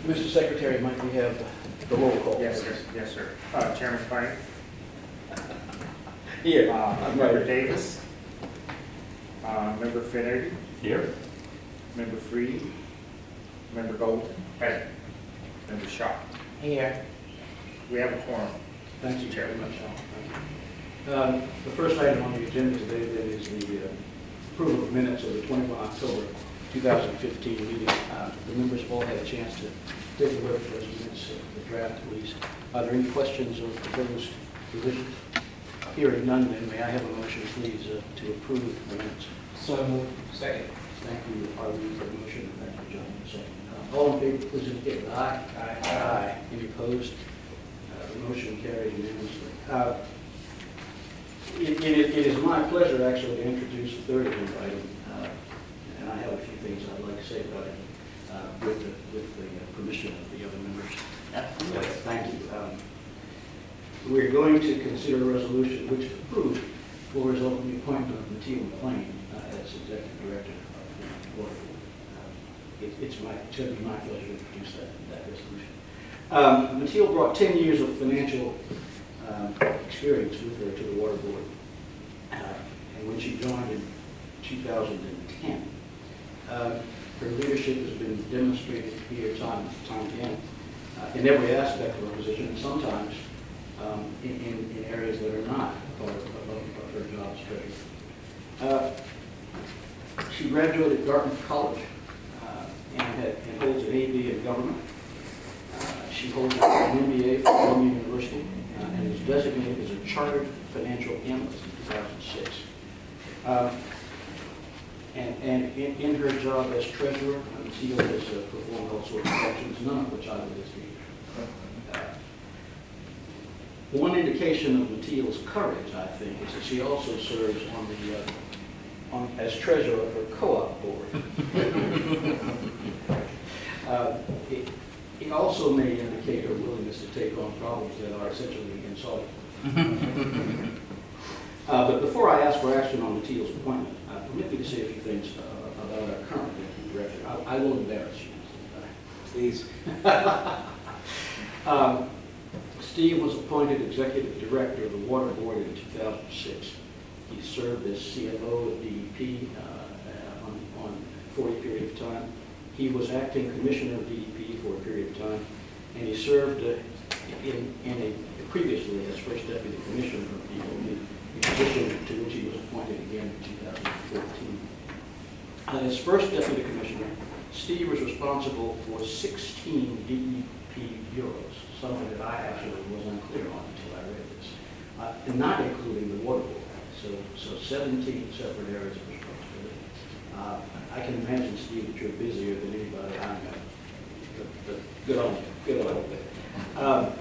Mr. Secretary, might we have the roll call? Yes, sir. Yes, sir. Chairman Frank. Here. Member Davis. Member Finnerty. Here. Member Freed. Member Golden. Present. Member Shaw. Here. We have a quorum. Thank you very much, Al. Thank you. The first item on the agenda today then is the approval of minutes of the 21 October 2015 meeting. The members have all had a chance to take a look at those minutes, the draft at least. Are there any questions or proposed revisions? Hearing none, then may I have a motion, please, to approve the minutes? So moved. Second. Thank you, Arlene, for the motion. Thank you, John, for the second. All in favor, please indicate with aye. Aye. Any opposed? The motion carries unanimously. It is my pleasure, actually, to introduce the third agenda item, and I have a few things I'd like to say about it with the permission of the other members. Absolutely. Thank you. We're going to consider a resolution which, if approved, will result in the appointment of Matthew McLean as Executive Director of the Board. It's going to be my pleasure to introduce that resolution. Matthew brought 10 years of financial experience with her to the Water Board. And when she joined in 2010, her leadership has been demonstrated here time again in every aspect of her position, and sometimes in areas that are not part of her job description. She graduated Dartmouth College and holds an AB in government. She holds an MBA from Columbia University and is designated as a chartered financial analyst in 2006. And in her job as treasurer, Mateo has performed all sorts of functions, none of which I will list here. One indication of Mateo's courage, I think, is that she also serves as treasurer of her co-op board. It also may indicate her willingness to take on problems that are essentially insoluble. But before I ask for action on Mateo's appointment, permit me to say a few things about our current executive director. I will embarrass you. Please. Steve was appointed executive director of the Water Board in 2006. He served as CFO at DEP on a 40 period of time. He was acting commissioner of DEP for a period of time, and he served previously as first deputy commissioner of DEP, a position to which he was appointed again in 2014. As first deputy commissioner, Steve was responsible for 16 DEP bureaus, something that I actually was unclear on until I read this, and not including the Water Board. So 17 separate areas of responsibility. I can imagine, Steve, that you're busier than anybody I know. But good on you. Good on you.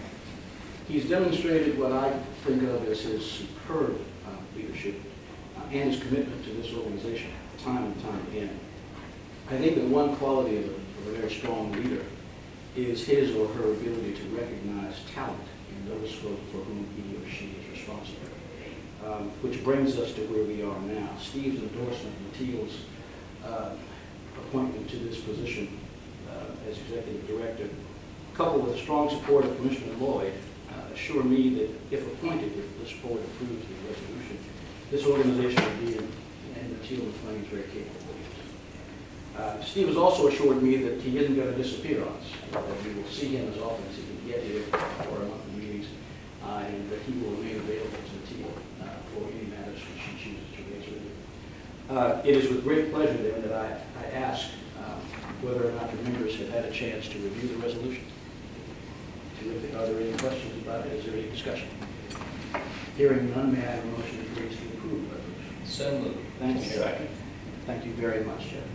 He's demonstrated what I think of as his superb leadership and his commitment to this organization time and time again. I think that one quality of a very strong leader is his or her ability to recognize talent in those folk for whom he or she is responsible. Which brings us to where we are now. Steve's endorsement of Mateo's appointment to this position as executive director, coupled with strong support of Commissioner Lloyd, assure me that if appointed, if this board approves the resolution, this organization will be in Mateo McLean's very capable hands. Steve has also assured me that he isn't going to disappear on us, that we will see him as often as he can get here for our monthly meetings, and that he will remain available to Mateo for any matters which she chooses to raise with you. It is with great pleasure then that I ask whether or not the members have had a chance to review the resolution. Are there any questions about it? Is there any discussion? Hearing none, may I have a motion to please approve the resolution? So moved. Thank you. Second. Thank you very much, Jeff.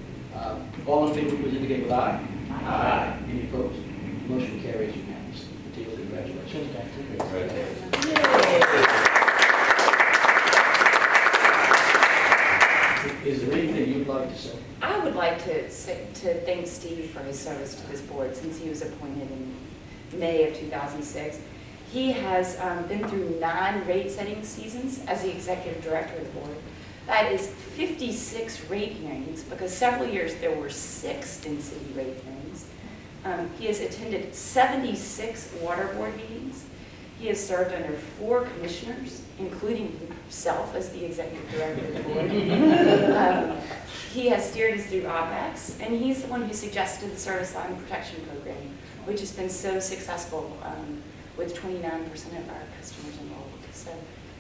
All in favor, please indicate with aye. Aye. Any opposed? Motion carries unanimously. Mateo, congratulations. Right there. Is there anything you'd like to say? I would like to thank Steve for his service to this board since he was appointed in May of 2006. He has been through 9 rate-setting seasons as the executive director of the board. That is 56 rate hearings, because several years there were 6 density rate hearings. He has attended 76 water board meetings. He has served under 4 commissioners, including himself as the executive director of the board. He has steered us through OpEx, and he's the one who suggested the service line protection program, which has been so successful with 29% of our customers enrolled. So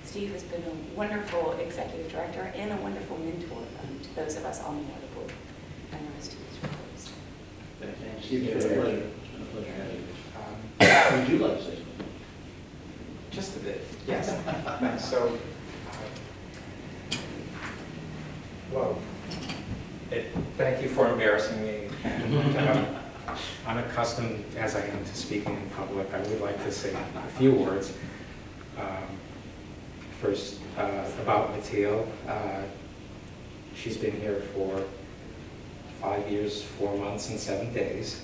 Steve has been a wonderful executive director and a wonderful mentor to those of us on the water board. And the rest of his reports. Thanks, Steve. It's been a pleasure. It's been a pleasure having you. Would you like to say something? Just a bit, yes. So, well, thank you for embarrassing me. And, unaccustomed as I am to speaking in public, I would like to say a few words. First, about Mathilde. She's been here for 5 years, 4 months, and 7 days.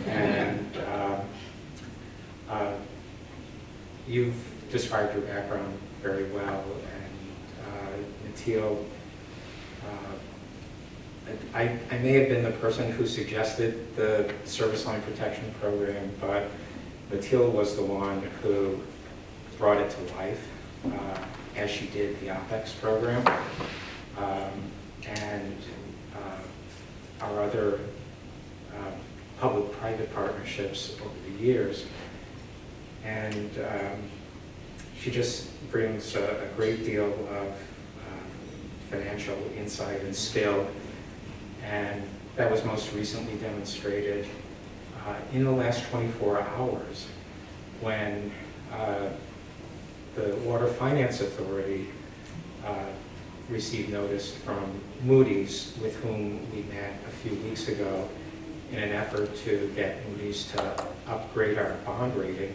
And you've described your background very well. And Mathilde, I may have been the person who suggested the service line protection program, but Mathilde was the one who brought it to life, as she did the OpEx program. And our other public-private partnerships over the years. And she just brings a great deal of financial insight and skill. And that was most recently demonstrated in the last 24 hours when the Water Finance Authority received notice from Moody's, with whom we met a few weeks ago in an effort to get Moody's to upgrade our bond rating.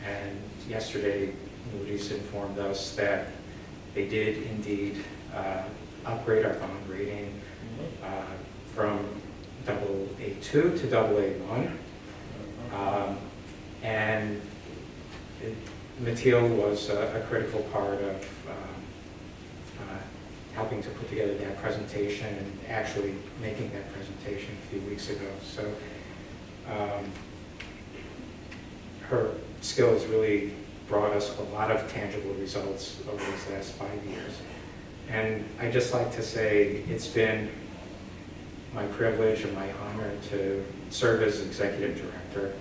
And yesterday, Moody's informed us that they did indeed upgrade our bond rating from AA2 to AA1. And Mathilde was a critical part of helping to put together that presentation and actually making that presentation a few weeks ago. So her skills really brought us a lot of tangible results over these last 5 years. And I'd just like to say it's been my privilege and my honor to serve as executive director.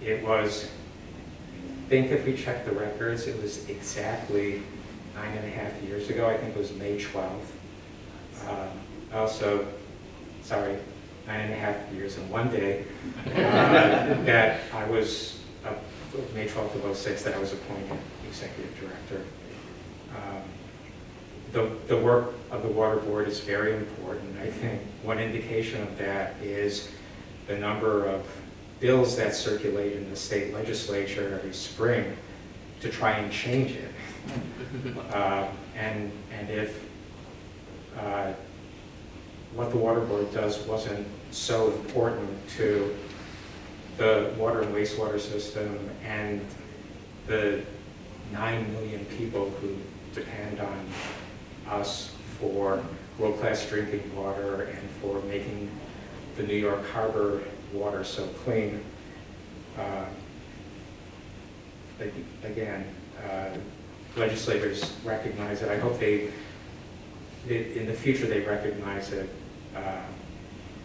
It was, I think if we check the records, it was exactly 9.5 years ago. I think it was May 12th. Also, sorry, 9.5 years and 1 day, that I was, May 12th of 2006, that I was appointed executive director. The work of the Water Board is very important. I think one indication of that is the number of bills that circulate in the state legislature every spring to try and change it. And if what the Water Board does wasn't so important to the water and wastewater system and the 9 million people who depend on us for world-class drinking water and for making the New York Harbor water so clean. Again, legislators recognize it. I hope in the future they recognize it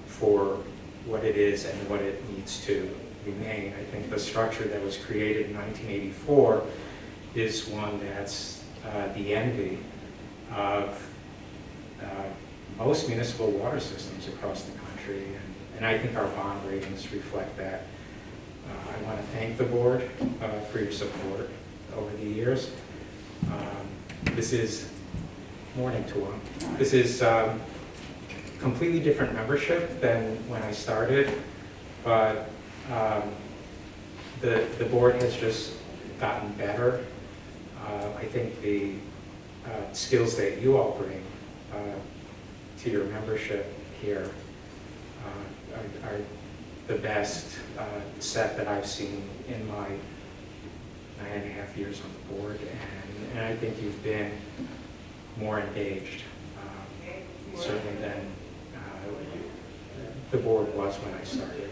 for what it is and what it needs to remain. I think the structure that was created in 1984 is one that's the envy of most municipal water systems across the country, and I think our bond ratings reflect that. I want to thank the board for your support over the years. This is, morning to one. This is completely different membership than when I started, but the board has just gotten better. I think the skills that you all bring to your membership here are the best set that I've seen in my 9.5 years on the board, and I think you've been more engaged, certainly than the board was when I started.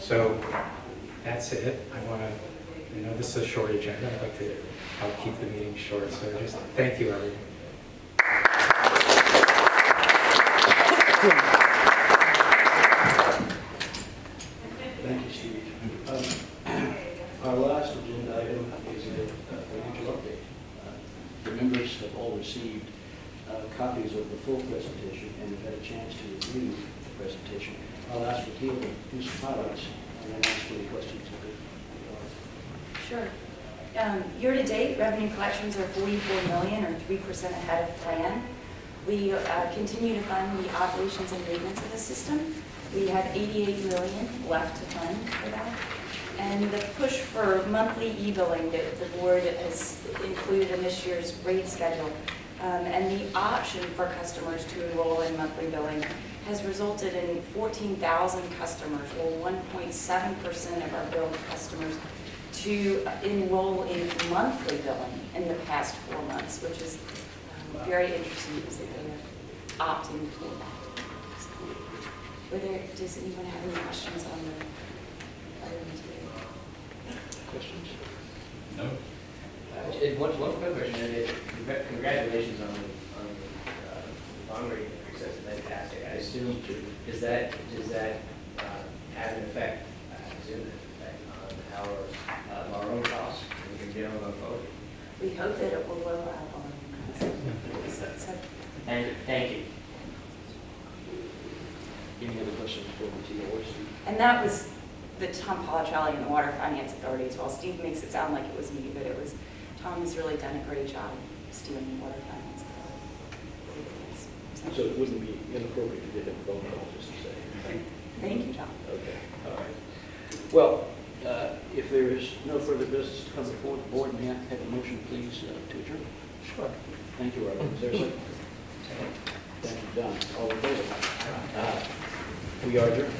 So that's it. I want to, this is a short agenda. I'd like to help keep the meeting short. So just thank you, everyone. Thank you, Steve. Our last agenda item is a financial update. The members have all received copies of the full presentation and have had a chance to review the presentation. I'll ask Rakeel to do some highlights and then ask any questions. Sure. Year-to-date, revenue collections are $44 million, or 3% ahead of plan. We continue to fund the operations and maintenance of the system. We have $88 million left to fund for that. And the push for monthly e-billing that the board has included in this year's rate schedule, and the option for customers to enroll in monthly billing has resulted in 14,000 customers, or 1.7% of our billed customers, to enroll in monthly billing in the past 4 months, which is very interesting because they are opting for that. Does anyone have any questions on the other material? Questions? No. One quick question. Congratulations on the bond rate increase. That's fantastic. I assume, does that have an effect, I assume, on our borrowing costs? We can get on the vote. We hope that it will lower our borrowing costs. So, Thank you. Any other questions for Rakeel or Steve? and that was the Tom Politrelli and the Water Finance Authority as well. Steve makes it sound like it was me, but it was, Tom has really done a great job steering the Water Finance Authority. So it wouldn't be inappropriate to give him a phone call, just to say. Thank you, Tom. Okay, all right. Well, if there is no further business to come before the board, may I have a motion, please, to adjourn? Sure. Thank you, Robert. Is there a second? Thank you, Don. All in favor? We are adjourned.